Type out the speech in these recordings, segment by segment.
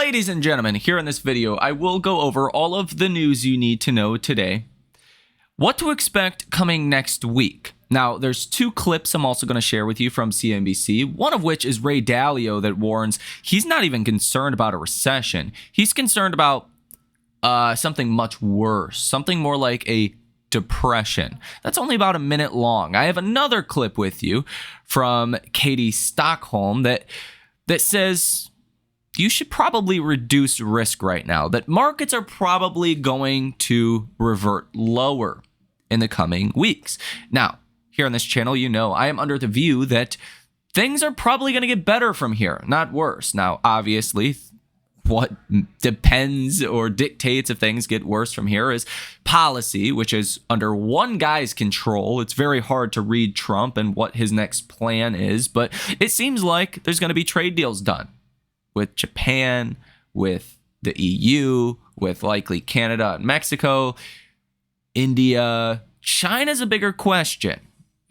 Ladies and gentlemen, here in this video, I will go over all of the news you need to know today. What to expect coming next week. Now, there's two clips I'm also going to share with you from CNBC, one of which is Ray Dalio that warns he's not even concerned about a recession. He's concerned about something much worse, something more like a depression. That's only about a minute long. I have another clip with you from Katie Stockton that says you should probably reduce risk right now, that markets are probably going to revert lower in the coming weeks. Now, here on this channel, you know I am under the view that things are probably going to get better from here, not worse. Now, obviously, what depends or dictates if things get worse from here is policy, which is under one guy's control. It's very hard to read Trump and what his next plan is, but it seems like there's going to be trade deals done with Japan, with the EU, with likely Canada and Mexico, India. China's a bigger question,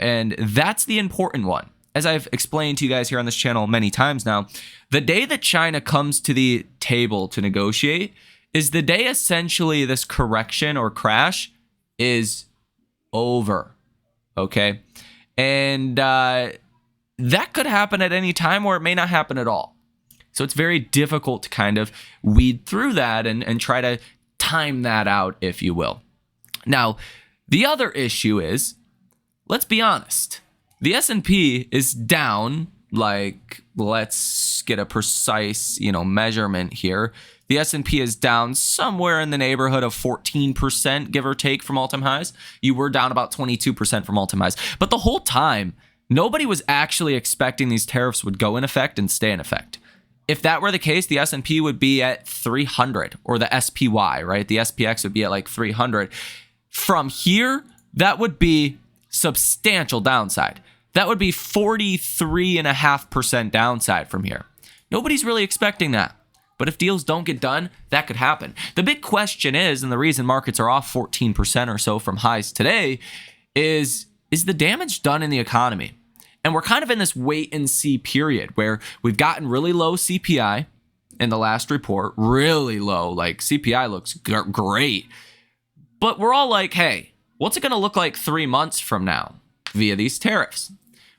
and that's the important one. As I've explained to you guys here on this channel many times now, the day that China comes to the table to negotiate is the day essentially this correction or crash is over, okay? And that could happen at any time, or it may not happen at all. So it's very difficult to kind of weed through that and try to time that out, if you will. Now, the other issue is, let's be honest, the S&P is down, like, let's get a precise, measurement here. The S&P is down somewhere in the neighborhood of 14%, give or take, from all-time highs. You were down about 22% from all-time highs. But the whole time, nobody was actually expecting these tariffs would go in effect and stay in effect. If that were the case, the S&P would be at 300, or the SPY, right? The SPX would be at like 300. From here, that would be substantial downside. That would be 43.5% downside from here. Nobody's really expecting that. But if deals don't get done, that could happen. The big question is, and the reason markets are off 14% or so from highs today, is the damage done in the economy? And we're kind of in this wait and see period where we've gotten really low CPI in the last report, really low. Like CPI looks great. But we're all like, hey, what's it going to look like 3 months from now via these tariffs?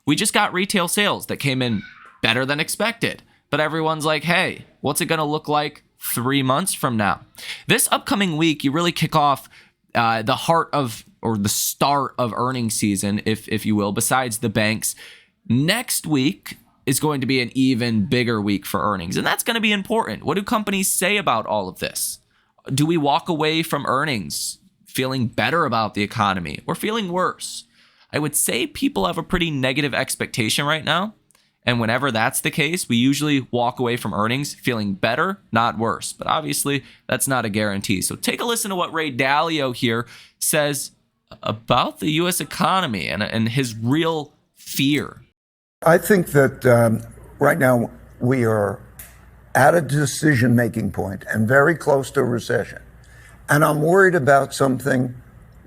We just got retail sales that came in better than expected. But everyone's like, hey, what's it going to look like 3 months from now? This upcoming week, you really kick off the heart of, or the start of earnings season, if you will, besides the banks. Next week is going to be an even bigger week for earnings, and that's going to be important. What do companies say about all of this? Do we walk away from earnings feeling better about the economy or feeling worse? I would say people have a pretty negative expectation right now, and whenever that's the case, we usually walk away from earnings feeling better, not worse. But obviously, that's not a guarantee. So take a listen to what Ray Dalio here says about the U.S. economy and his real fear. I think that right now we are at a decision-making point and very close to a recession. And I'm worried about something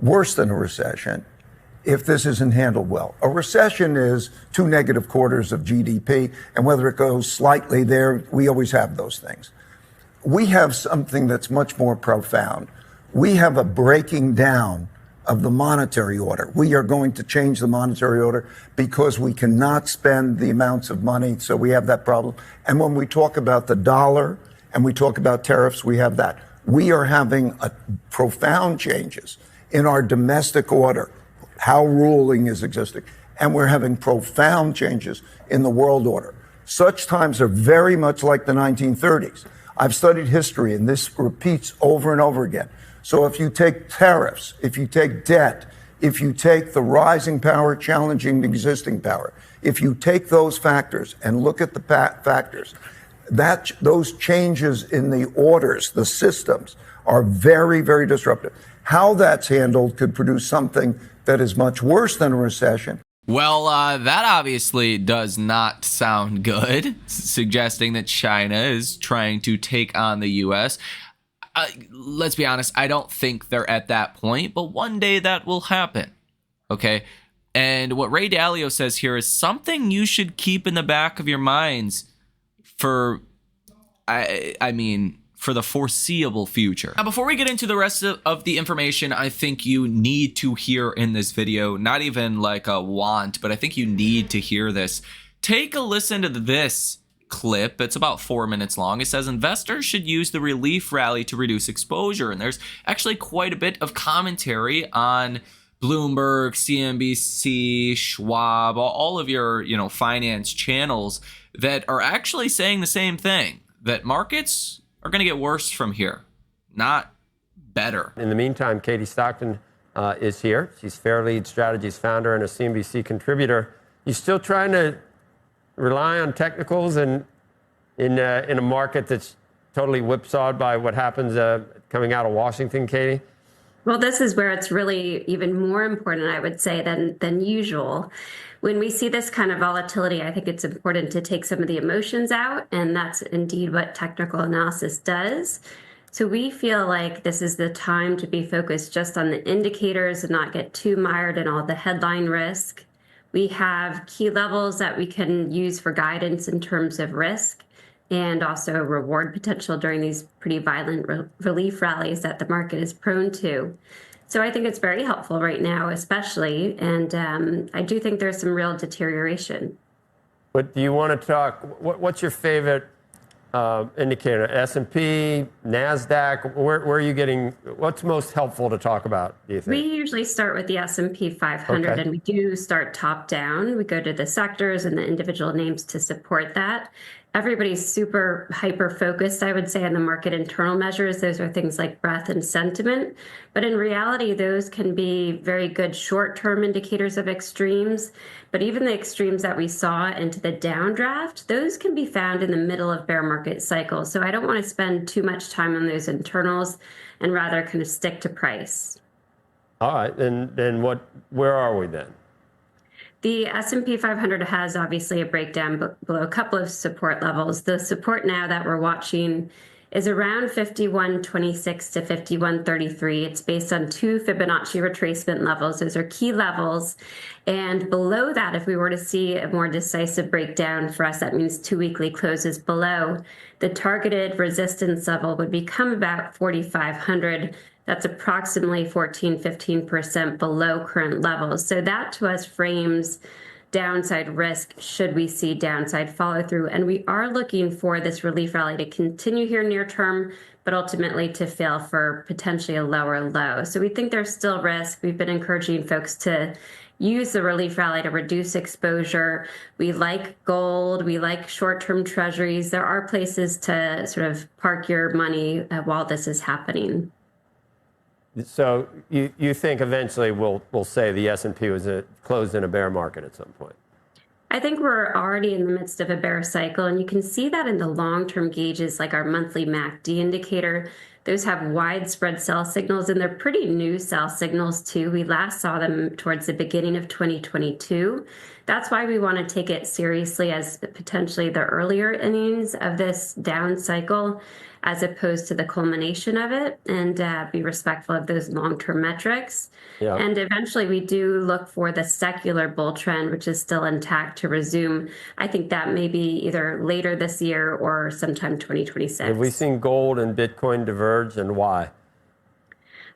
worse than a recession if this isn't handled well. A recession is 2 negative quarters of GDP, and whether it goes slightly there, we always have those things. We have something that's much more profound. We have a breaking down of the monetary order. We are going to change the monetary order because we cannot spend the amounts of money, so we have that problem. And when we talk about the dollar and we talk about tariffs, we have that. We are having profound changes in our domestic order, how ruling is existing, and we're having profound changes in the world order. Such times are very much like the 1930s. I've studied history, and this repeats over and over again. So if you take tariffs, if you take debt, if you take the rising power challenging the existing power, if you take those factors and look at the factors, those changes in the orders, the systems, are very, very disruptive. How that's handled could produce something that is much worse than a recession. Well, that obviously does not sound good, suggesting that China is trying to take on the U.S. Let's be honest, I don't think they're at that point, but one day that will happen, okay? And what Ray Dalio says here is something you should keep in the back of your minds for I mean, for the foreseeable future. Now, before we get into the rest of the information, I think you need to hear in this video, not even like a want, but I think you need to hear this. Take a listen to this clip. It's about 4 minutes long. It says investors should use the relief rally to reduce exposure. And there's actually quite a bit of commentary on Bloomberg, CNBC, Schwab, all of your, finance channels that are actually saying the same thing, that markets are going to get worse from here, not better. In the meantime, Katie Stockton is here. She's Fairlead Strategies founder and a CNBC contributor. You still trying to rely on technicals in a market that's totally whipsawed by what happens coming out of Washington, Katie? Well, this is where it's really even more important, I would say, than usual. When we see this kind of volatility, I think it's important to take some of the emotions out, and that's indeed what technical analysis does. So we feel like this is the time to be focused just on the indicators and not get too mired in all the headline risk. We have key levels that we can use for guidance in terms of risk and also reward potential during these pretty violent relief rallies that the market is prone to. So I think it's very helpful right now, especially, and I do think there's some real deterioration. But do you want to talk, what's your favorite indicator? S&P, NASDAQ, where are you getting, what's most helpful to talk about, do you think? We usually start with the S&P 500, okay. And we do start top down. We go to the sectors and the individual names to support that. Everybody's super hyper focused, I would say, on the market internal measures. Those are things like breadth and sentiment. But in reality, those can be very good short-term indicators of extremes. But even the extremes that we saw into the downdraft, those can be found in the middle of bear market cycles. So I don't want to spend too much time on those internals and rather kind of stick to price. All right, then where are we then? The S&P 500 has obviously a breakdown below a couple of support levels. The support now that we're watching is around 51.26 to 51.33. It's based on 2 Fibonacci retracement levels. Those are key levels. And below that, if we were to see a more decisive breakdown for us, that means 2 weekly closes below, the targeted resistance level would become about 4,500. That's approximately 15% below current levels. So that to us frames downside risk should we see downside follow through. And we are looking for this relief rally to continue here near term, but ultimately to fail for potentially a lower low. So we think there's still risk. We've been encouraging folks to use the relief rally to reduce exposure. We like gold. We like short-term treasuries. There are places to sort of park your money while this is happening. So you think eventually we'll say the S&P was closed in a bear market at some point? I think we're already in the midst of a bear cycle, and you can see that in the long-term gauges like our monthly MACD indicator. Those have widespread sell signals, and they're pretty new sell signals too. We last saw them towards the beginning of 2022. That's why we want to take it seriously as potentially the earlier innings of this down cycle, as opposed to the culmination of it, and be respectful of those long-term metrics. Yeah. And eventually we do look for the secular bull trend, which is still intact, to resume. I think that may be either later this year or sometime 2026. Have we seen gold and Bitcoin diverge, and why?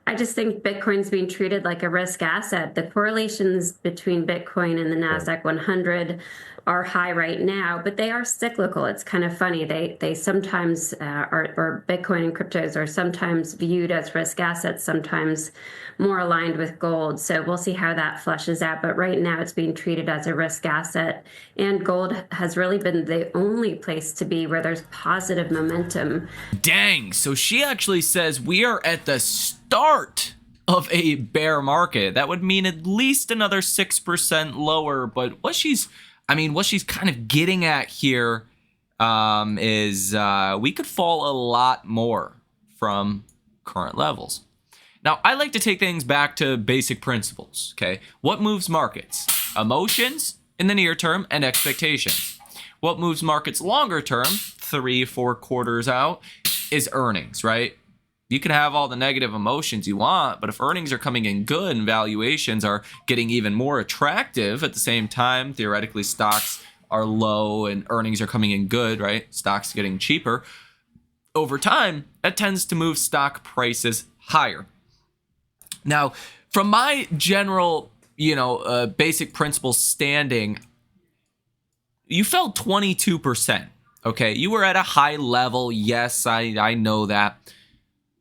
I just think Bitcoin's being treated like a risk asset. The correlations between Bitcoin and the NASDAQ 100 are high right now, but they are cyclical. It's kind of funny. They sometimes or Bitcoin and cryptos are sometimes viewed as risk assets, sometimes more aligned with gold. So we'll see how that flushes out. But right now it's being treated as a risk asset. And gold has really been the only place to be where there's positive momentum. Dang. So she actually says we are at the start of a bear market. That would mean at least another 6% lower. But what she's kind of getting at here is we could fall a lot more from current levels. Now, I like to take things back to basic principles, okay? What moves markets? Emotions in the near term and expectations. What moves markets longer term, 3-4 quarters out, is earnings, right? You can have all the negative emotions you want, but if earnings are coming in good and valuations are getting even more attractive at the same time, theoretically stocks are low and earnings are coming in good, right? Stocks getting cheaper. over time, that tends to move stock prices higher. Now, from my general, basic principles standing, you fell 22%. Okay, you were at a high level. Yes, I know that.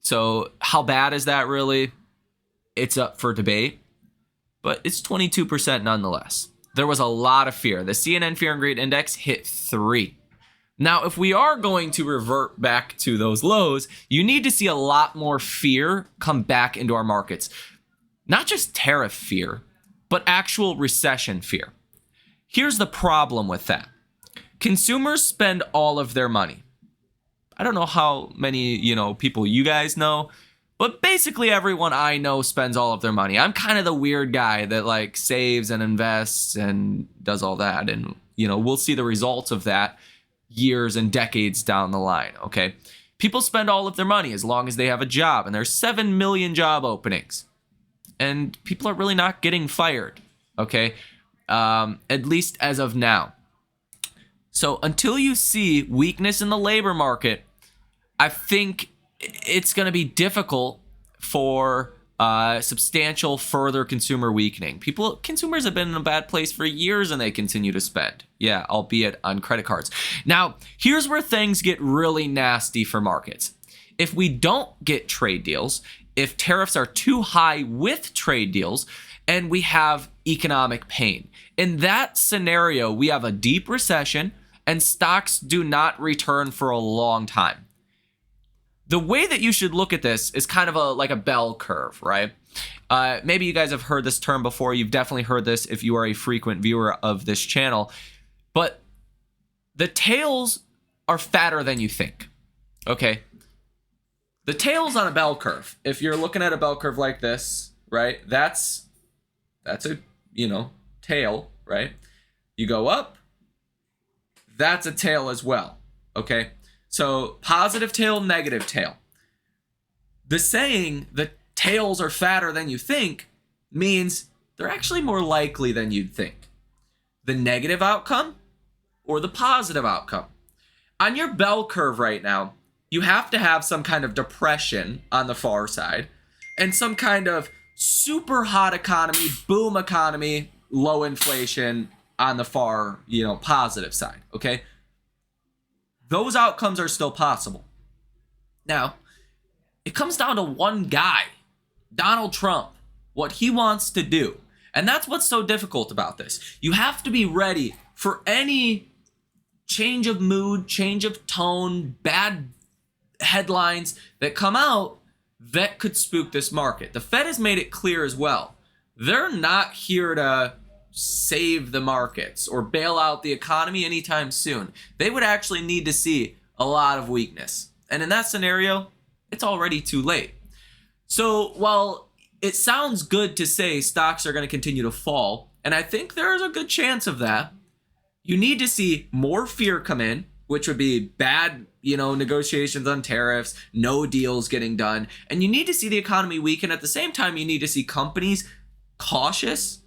So how bad is that really? It's up for debate, but it's 22% nonetheless. There was a lot of fear. The CNN Fear and Greed Index hit 3. Now, if we are going to revert back to those lows, you need to see a lot more fear come back into our markets. Not just tariff fear, but actual recession fear. Here's the problem with that. Consumers spend all of their money. I don't know how many, people you guys know, but basically everyone I know spends all of their money. I'm kind of the weird guy that saves and invests and does all that. And, we'll see the results of that years and decades down the line, okay? People spend all of their money as long as they have a job, and there's 7 million job openings. And people are really not getting fired, okay? At least as of now. So until you see weakness in the labor market, I think it's going to be difficult for substantial further consumer weakening. Consumers have been in a bad place for years and they continue to spend. Yeah, albeit on credit cards. Now, here's where things get really nasty for markets. If we don't get trade deals, if tariffs are too high with trade deals, and we have economic pain. In that scenario, we have a deep recession and stocks do not return for a long time. The way that you should look at this is kind of like a bell curve, right? Maybe you guys have heard this term before. You've definitely heard this if you are a frequent viewer of this channel. But the tails are fatter than you think, okay? The tails on a bell curve, if you're looking at a bell curve like this, right? That's a, tail, right? You go up, that's a tail as well, okay? So positive tail, negative tail. The saying the tails are fatter than you think means they're actually more likely than you'd think. The negative outcome or the positive outcome. On your bell curve right now, you have to have some kind of depression on the far side and some kind of super hot economy, boom economy, low inflation on the far, positive side, okay? Those outcomes are still possible. Now, it comes down to one guy, Donald Trump, what he wants to do. And that's what's so difficult about this. You have to be ready for any change of mood, change of tone, bad headlines that come out that could spook this market. The Fed has made it clear as well. They're not here to save the markets or bail out the economy anytime soon. They would actually need to see a lot of weakness. And in that scenario, it's already too late. So while it sounds good to say stocks are going to continue to fall, and I think there is a good chance of that, you need to see more fear come in, which would be bad, negotiations on tariffs, no deals getting done. And you need to see the economy weaken. At the same time, you need to see companies cautious,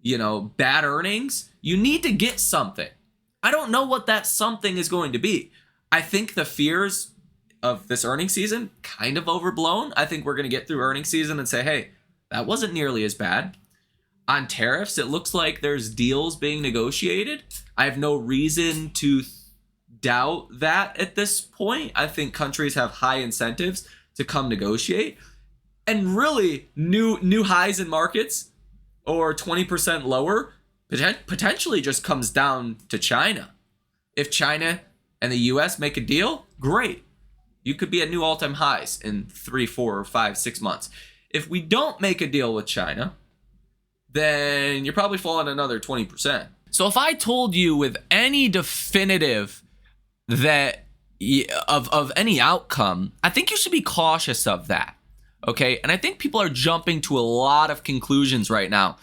bad earnings. You need to get something. I don't know what that something is going to be. I think the fears of this earnings season kind of overblown. I think we're going to get through earnings season and say, hey, that wasn't nearly as bad. On tariffs, it looks like there's deals being negotiated. I have no reason to doubt that at this point. I think countries have high incentives to come negotiate. And really, new highs in markets or 20% lower potentially just comes down to China. If China and the US make a deal, great. You could be at new all-time highs in 3, 4, 5, 6 months. If we don't make a deal with China, then you're probably falling another 20%. So if I told you with any definitive that of any outcome, I think you should be cautious of that. Okay, and I think people are jumping to a lot of conclusions right now.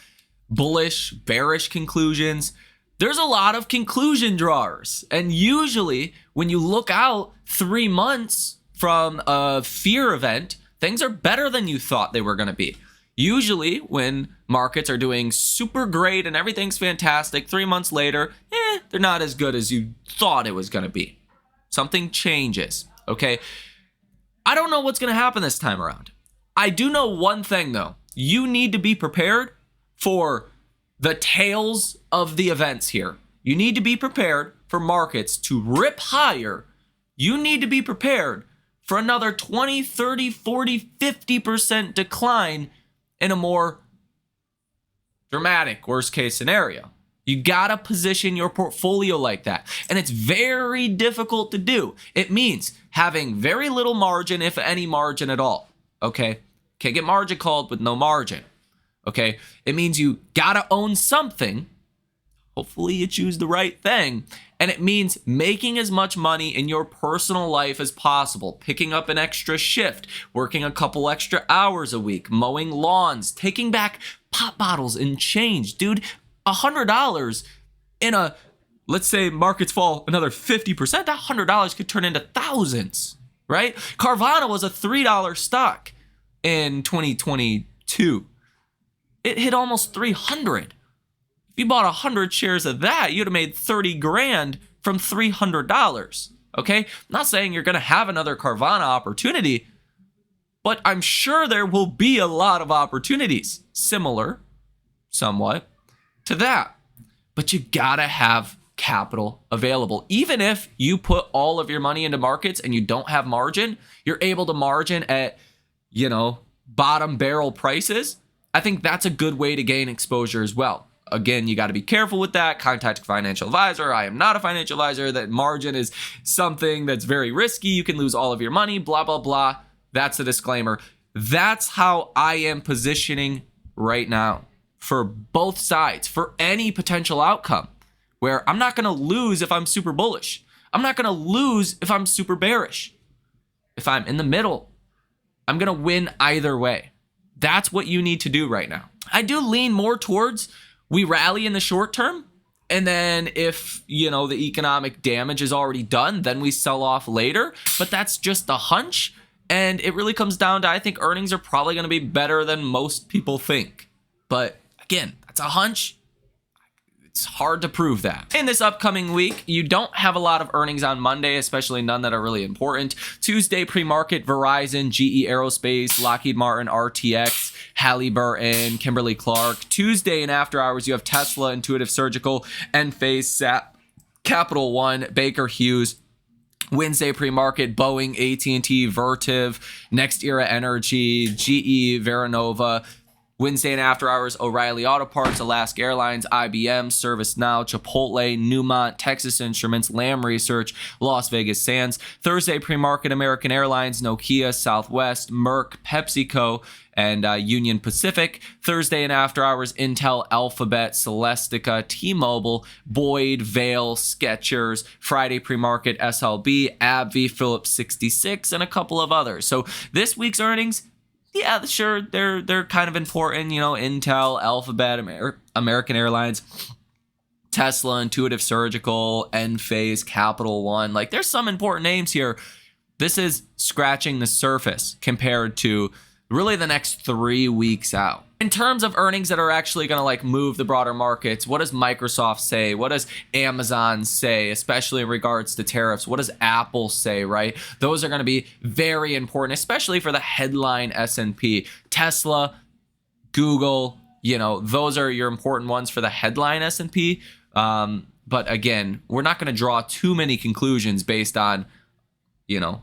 Bullish, bearish conclusions. There's a lot of conclusion drawers. And usually when you look out 3 months from a fear event, things are better than you thought they were going to be. Usually when markets are doing super great and everything's fantastic, 3 months later, they're not as good as you thought it was going to be. Something changes. okay? I don't know what's going to happen this time around. I do know one thing, though. You need to be prepared for the tails of the events here. You need to be prepared for markets to rip higher. You need to be prepared for another 20, 30, 40, 50% decline in a more dramatic worst case scenario. You gotta position your portfolio like that. And it's very difficult to do. It means having very little margin, if any margin at all. Okay? Can't get margin called with no margin. Okay? It means you gotta own something. Hopefully you choose the right thing. And it means making as much money in your personal life as possible. Picking up an extra shift, working a couple extra hours a week, mowing lawns, taking back pop bottles and change. Dude, $100 in a, let's say markets fall another 50%, that $100 could turn into thousands, right? Carvana was a $3 stock in 2022. It hit almost 300. If you bought 100 shares of that, you'd have made 30 grand from $300, okay? I'm not saying you're gonna have another Carvana opportunity, but I'm sure there will be a lot of opportunities similar, somewhat, to that. But you gotta have capital available. Even if you put all of your money into markets and you don't have margin, you're able to margin at, bottom barrel prices. I think that's a good way to gain exposure as well. Again, you got to be careful with that. Contact a financial advisor. I am not a financial advisor. That margin is something that's very risky. You can lose all of your money, blah, blah, blah. That's a disclaimer. That's how I am positioning right now for both sides, for any potential outcome, where I'm not going to lose if I'm super bullish. I'm not going to lose if I'm super bearish. If I'm in the middle, I'm going to win either way. That's what you need to do right now. I do lean more towards we rally in the short term, and then if, the economic damage is already done, then we sell off later. But that's just a hunch, and it really comes down to, I think earnings are probably going to be better than most people think. But again, that's a hunch. It's hard to prove that. In this upcoming week, you don't have a lot of earnings on Monday, especially none that are really important. Tuesday, pre-market, Verizon, GE Aerospace, Lockheed Martin, RTX, Halliburton, Kimberly-Clark. Tuesday and after hours, you have Tesla, Intuitive Surgical, Enphase, SAP, Capital One, Baker Hughes. Wednesday pre-market, Boeing, AT&T, Vertiv, Next Era Energy, GE, Veranova. Wednesday and after hours, O'Reilly Auto Parts, Alaska Airlines, IBM, ServiceNow, Chipotle, Newmont, Texas Instruments, Lam Research, Las Vegas Sands. Thursday pre-market, American Airlines, Nokia, Southwest, Merck, PepsiCo, and Union Pacific. Thursday and after hours, Intel, Alphabet, Celestica, T-Mobile, Boyd, Vail, Skechers. Friday pre-market, SLB, AbbVie, Phillips 66, and a couple of others. So this week's earnings, yeah, sure, they're kind of important, Intel, Alphabet, American Airlines, Tesla, Intuitive Surgical, Enphase, Capital One. Like, there's some important names here. This is scratching the surface compared to really the next 3 weeks out. In terms of earnings that are actually going to move the broader markets, what does Microsoft say? What does Amazon say, especially in regards to tariffs? What does Apple say, right? Those are going to be very important, especially for the headline S&P. Tesla, Google, those are your important ones for the headline S&P. But again, we're not going to draw too many conclusions based on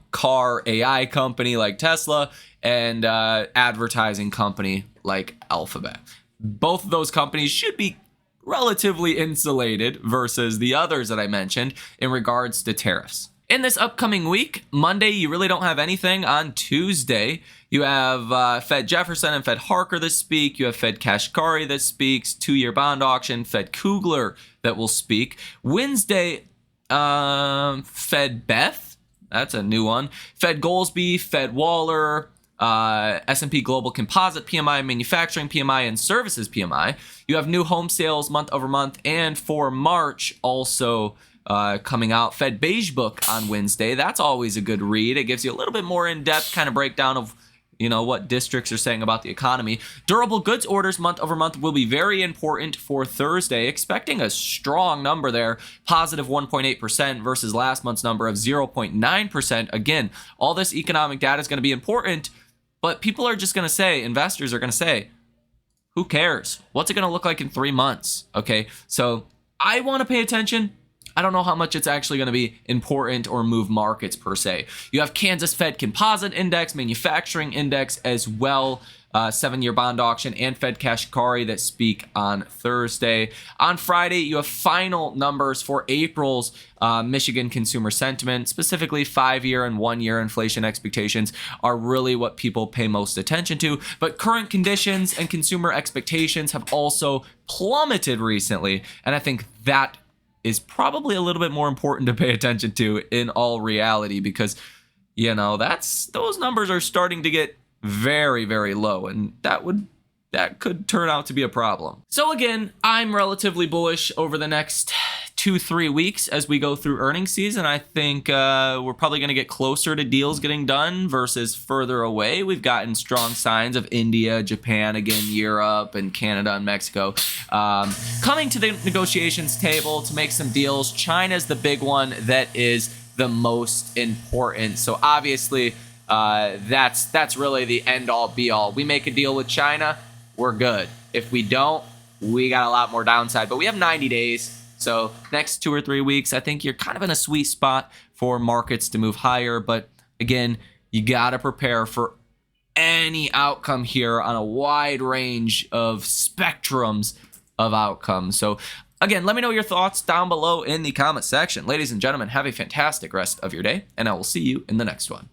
car AI company like Tesla and advertising company like Alphabet. Both of those companies should be relatively insulated versus the others that I mentioned in regards to tariffs. In this upcoming week, Monday, you really don't have anything. On Tuesday, you have Fed Jefferson and Fed Harker that speak. You have Fed Kashkari that speaks, 2-year bond auction, Fed Kugler that will speak. Wednesday, Fed Beth, that's a new one. Fed Goolsbee, Fed Waller, S&P Global Composite PMI, Manufacturing PMI, and Services PMI. You have new home sales month over month, and for March also coming out. Fed Beige Book on Wednesday. That's always a good read. It gives you a little bit more in-depth kind of breakdown of what districts are saying about the economy. Durable goods orders month over month will be very important for Thursday, expecting a strong number there, positive 1.8% versus last month's number of 0.9%. Again, all this economic data is going to be important, but people are just going to say, investors are going to say, who cares? What's it going to look like in 3 months? Okay, so I want to pay attention. I don't know how much it's actually going to be important or move markets per se. You have Kansas Fed Composite Index, Manufacturing Index as well, 7-year bond auction, and Fed Kashkari that speak on Thursday. On Friday, you have final numbers for April's Michigan consumer sentiment, specifically 5-year and 1-year inflation expectations are really what people pay most attention to. But current conditions and consumer expectations have also plummeted recently, and I think that is probably a little bit more important to pay attention to in all reality, because those numbers are starting to get very, very low, and that could turn out to be a problem. So again, I'm relatively bullish over the next 2-3 weeks as we go through earnings season. I think we're probably going to get closer to deals getting done versus further away. We've gotten strong signs of India, Japan, again, Europe, and Canada and Mexico coming to the negotiations table to make some deals. China's the big one that is the most important. So obviously, that's really the end-all, be-all. We make a deal with China, we're good. If we don't, we got a lot more downside. But we have 90 days. So next 2 or 3 weeks, I think you're kind of in a sweet spot for markets to move higher. But again, you got to prepare for any outcome here on a wide range of spectrums of outcomes. So again, let me know your thoughts down below in the comment section. Ladies and gentlemen, have a fantastic rest of your day, and I will see you in the next one.